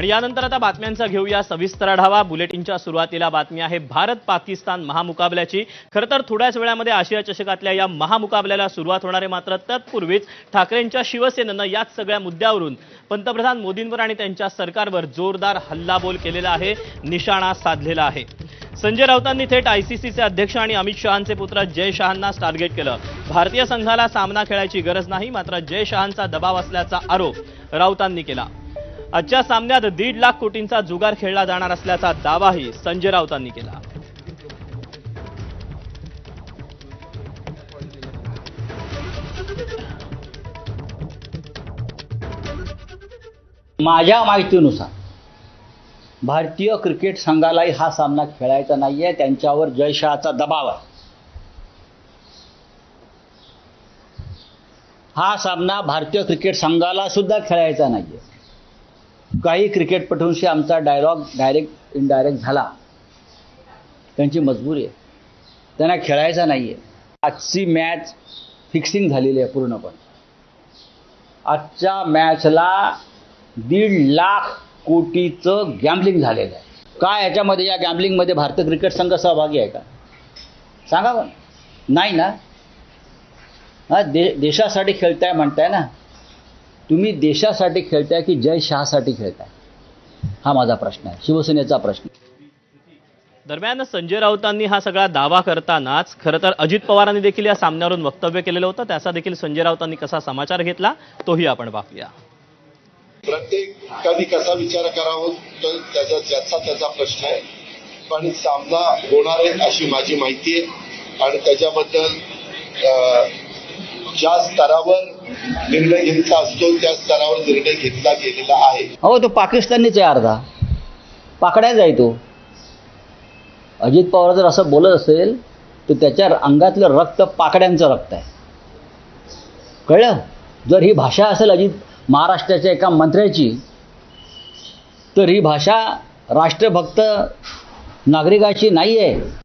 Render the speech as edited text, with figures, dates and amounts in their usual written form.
आणि यानंतर आता बातम्यांचा घेऊया सविस्तर आढावा। बुलेटिनच्या सुरुवातीला बातमी आहे भारत पाकिस्तान महामुकाबल्याची। खरं तर थोड्याच वेळामध्ये आशिया चषकातल्या या महामुकाबल्याला सुरुवात होणार आहे। मात्र तत्पूर्वीच ठाकरेंच्या शिवसेनेनं याच सगळ्या मुद्द्यावरून पंतप्रधान मोदींवर आणि त्यांच्या सरकारवर जोरदार हल्लाबोल केलेला आहे, निशाणा साधलेला आहे। संजय राऊतांनी थेट आयसीसीचे अध्यक्ष आणि अमित शहांचे पुत्र जय शहांना टार्गेट केलं। भारतीय संघाला सामना खेळायची गरज नाही, मात्र जय शहांचा दबाव असल्याचा आरोप राऊतांनी केला। आजच्या सामन्यात 1.5 लाख कोटींचा जुगार खेळला जाणार असल्याचा दावाही संजय राऊतांनी केला। माझ्या माहितीनुसार भारतीय क्रिकेट संघालाही हा सामना खेळायचा नाहीये, त्यांच्यावर जय शहाचा दबाव आहे। हा सामना भारतीय क्रिकेट संघाला सुद्धा खेळायचा नाहीये। काही क्रिकेटपटूंशी आमचा डायरेक्ट इनडायरेक्ट झाला, त्यांची मजबुरी आहे, त्यांना खेळायचा नाहीये। आजची मॅच फिक्सिंग झालेली आहे पूर्णपणे। आजच्या मॅचला 1.5 लाख कोटीचं गॅम्बलिंग झालेलं आहे। काय याच्यामध्ये, या गॅम्बलिंगमध्ये भारतीय क्रिकेट संघ सहभागी आहे का? सांगा बरं। नाही ना। देशासाठी खेळताय म्हणताय ना तुम्ही, देशासाठी खेळताय की जय शहासाठी खेळताय? हा माझा प्रश्न आहे, शिवसेनेचा प्रश्न। दरम्यान संजय राऊतांनी हा सगळा दावा करतानाच खरं तर अजित पवारांनी देखील या सामन्यावरून वक्तव्य केलेलं होतं। त्याचा देखील संजय राऊतांनी कसा समाचार घेतला तोही आपण पाहूया। प्रत्येकाने कसा विचार करावा तर त्याचा प्रश्न आहे, पण सामना होणार आहे अशी माझी माहिती आहे आणि त्याच्याबद्दल ज्या स्तरावर निर्णय घ्यायचा असतो त्या स्तरावर निर्णय घेतला गेलेला आहे। अहो, तो पाकिस्तानीच आहे, अर्धा पाकड्या जाय तो। अजित पवार जर असं बोलत असेल तर त्याच्या अंगातलं रक्त पाकड्यांचं रक्त आहे, कळलं? जर ही भाषा असेल महाराष्ट्राच्या एका मंत्र्याची, तर ही भाषा राष्ट्रभक्त नागरिकाची नाही आहे।